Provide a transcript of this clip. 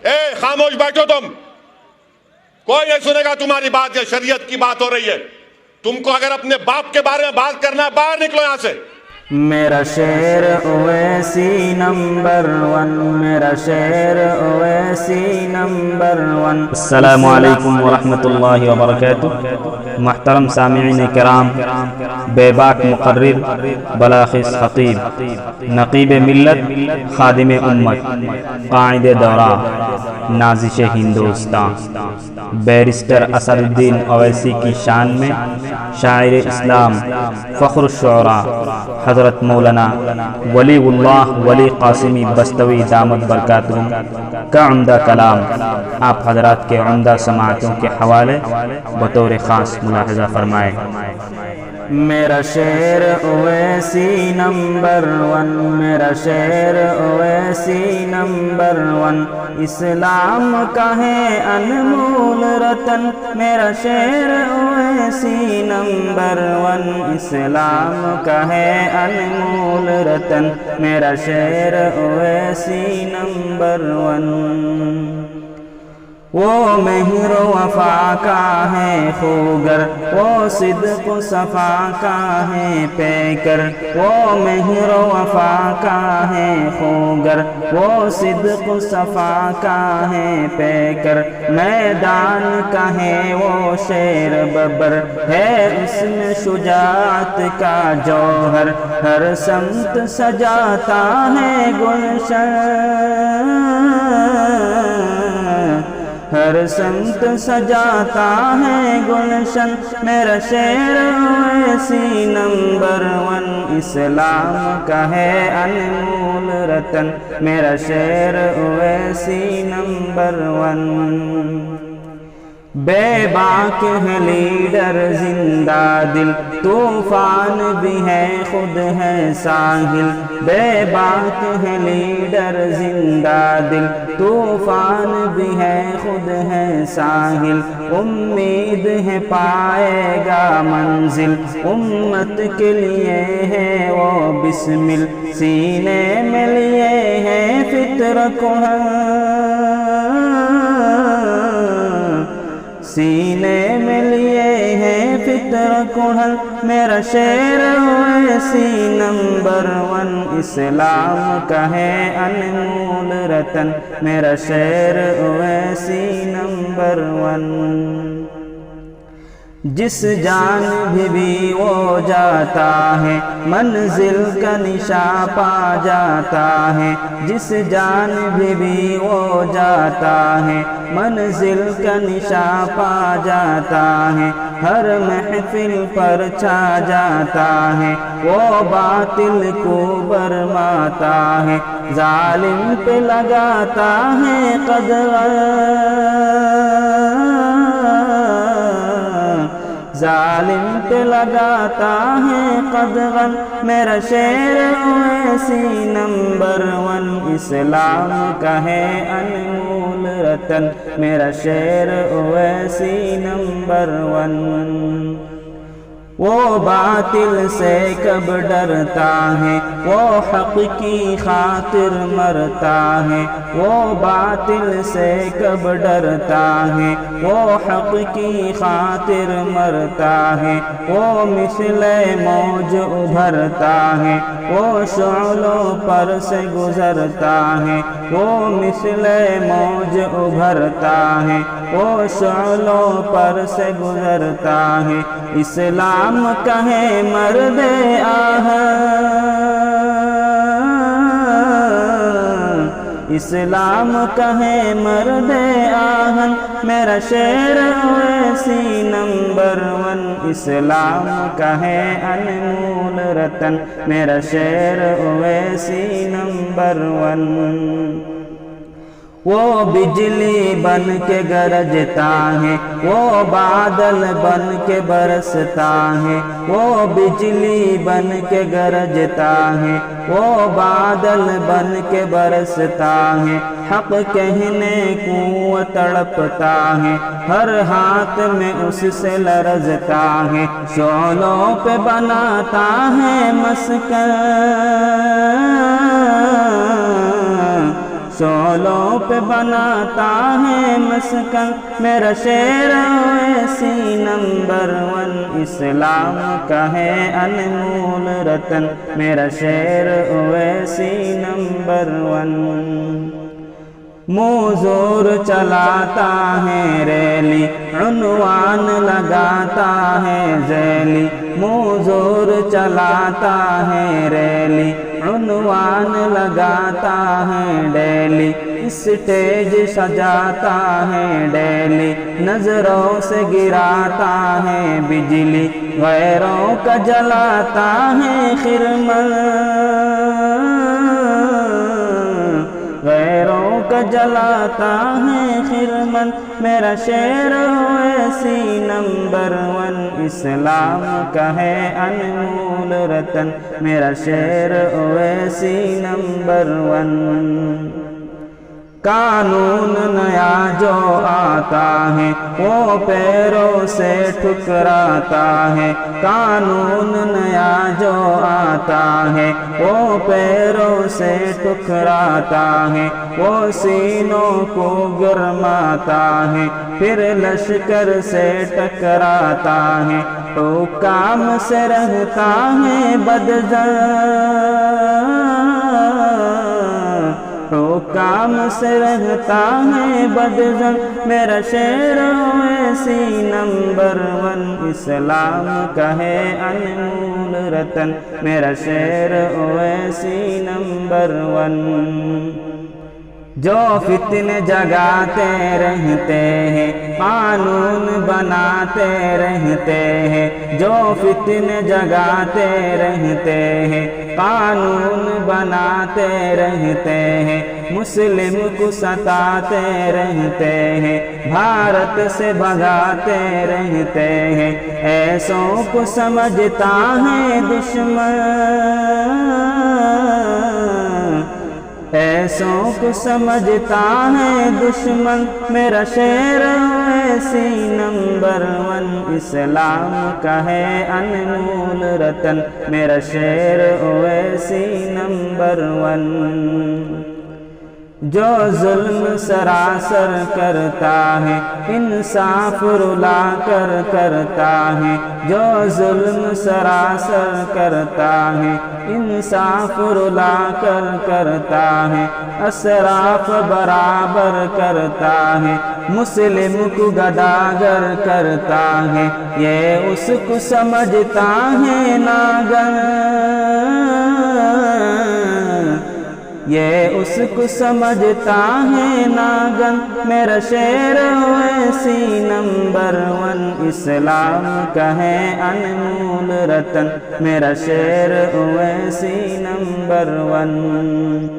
خاموش بیٹھو تم، کوئی نہیں سنے گا تمہاری بات، یہ شریعت کی بات ہو رہی ہے. تم کو اگر اپنے باپ کے بارے میں بات کرنا ہے باہر نکلو یہاں سے. میرا شعر اویسی نمبر ون، میرا شعر اویسی نمبر ون. السلام علیکم ورحمۃ اللہ وبرکاتہ. محترم سامعین کرام، بے باک مقرر، بلاخص خطیب، نقیب ملت، خادم امت، قائد دورہ، نازش ہندوستان، بیرسٹر اسد الدین اویسی کی شان میں شاعر اسلام، فخر الشعراء، حضرت مولانا ولی اللہ ولی قاسمی بستوی دامت برکاتہم کا عمدہ کلام آپ حضرات کے عمدہ سماعتوں کے حوالے بطور خاص ملاحظہ فرمائے. میرا شعر اویسی نمبر ون، میرا شعر اویسی نمبر ون. اسلام کا ہے انمول رتن، میرا شعر اویسی نمبر ون. اسلام کا ہے انمول رتن، میرا شعر اویسی نمبر ون. وہ مہر و وفا کا ہے خوگر، وہ صدق و صفا کا ہے پیکر. وہ مہر و وفا کا ہے خوگر، وہ صدق و صفا کا ہے پیکر. میدان کا ہے وہ شیر ببر، ہے اس میں شجاعت کا جوہر. ہر سمت سجاتا ہے گلشن، ہر سمت سجاتا ہے گلشن. میرا شعر اویسی نمبر ون. اسلام کا ہے انمول رتن، میرا شعر اویسی نمبر ون. بے باک ہے لیڈر زندہ دل، طوفان بھی ہے خود ہے ساحل. بے باک ہے لیڈر زندہ دل، طوفان بھی ہے خود ہے ساحل. امید ہے پائے گا منزل، امت کے لیے ہے وہ بسمل. سینے میں لیے ہے فطر کو، سینے میں لیے ہیں فطر کڑھل. میرا شعر اویسی نمبر ون. اسلام کا ہے انمول رتن، میرا شعر اویسی نمبر ون. جس جانب بھی وہ جاتا ہے منزل کا نشاں پا جاتا ہے. جس جانب بھی وہ جاتا ہے منزل کا نشاں پا جاتا ہے. ہر محفل پر چھا جاتا ہے، وہ باطل کو برماتا ہے. ظالم پہ لگاتا ہے قدغن، ظالم پہ لگاتا ہے قدغن. میرا شعر اویسی نمبر ون. اسلام کا ہے انمول رتن، میرا شعر اویسی نمبر ون. وہ باطل سے کب ڈرتا ہے، وہ حق کی خاطر مرتا ہے. وہ باطل سے کب ڈرتا ہے، وہ حق کی خاطر مرتا ہے. وہ مثل موج ابھرتا ہے، وہ شعلوں پر سے گزرتا ہے. وہ مثل موج ابھرتا ہے، وہ شعلوں پر سے گزرتا ہے. اسلام کا ہے مرد آہن، اسلام کا ہے مرد آہن. میرا شعر اویسی نمبر ون. اسلام کا ہے انمول رتن، میرا شعر اویسی نمبر ون. وہ بجلی بن کے گرجتا ہے، وہ بادل بن کے برستا ہے. وہ بجلی بن کے گرجتا ہے، وہ بادل بن کے برستا ہے. حق کہنے کو تڑپتا ہے، ہر ہاتھ میں اس سے لرزتا ہے. شعلوں پہ بناتا ہے مسکن، شعلوں پہ بناتا ہے مسکن میرا شعر ویسی نمبر ون اسلام کا ہے انمول رتن میرا شعر ویسی نمبر ون موزور چلاتا ہے ریلی عنوان لگاتا ہے ذیلی موزور چلاتا ہے ریلی عنوان لگاتا ہے ڈیلی اسٹیج سجاتا ہے ڈیلی نظروں سے گراتا ہے بجلی غیروں کا جلاتا ہے خرمن غیروں کا جلاتا ہے خرمن میرا شعر ویسی نمبر ون اسلام کا ہے انمول رتن میرا شعر ویسی نمبر ون قانون نیا جو آتا ہے وہ پیروں سے ٹھکراتا ہے قانون نیا جو آتا ہے وہ پیروں سے ٹھکراتا ہے وہ سینوں کو گرماتا ہے پھر لشکر سے ٹکراتا ہے حکام سے رہتا ہے بدظن حکام سے رہتا ہے بدظن میرا شعر ویسی نمبر ون اسلام کا ہے انمول رتن میرا شعر ویسی نمبر ون جو فتنے جگاتے رہتے ہیں قانون بناتے رہتے ہیں جو فتنے جگاتے رہتے ہیں قانون بناتے رہتے ہیں مسلم کو ستاتے رہتے ہیں بھارت سے بھگاتے رہتے ہیں ایسوں کو سمجھتا ہے دشمن ایسوں کو سمجھتا ہے دشمن میرا شعر ویسی نمبر ون اسلام کا ہے انمول رتن میرا شعر ویسی نمبر ون جو ظلم سراسر کرتا ہے انصاف رلا کر کرتا ہے جو ظلم سراسر کرتا ہے انصاف رلا کر کرتا ہے اسراف برابر کرتا ہے مسلم کو گداگر کرتا ہے یہ اس کو سمجھتا ہے ناگر یہ اس کو سمجھتا ہے ناگن میرا شعر ویسی نمبر ون اسلام کا ہے انمول رتن میرا شعر ویسی نمبر ون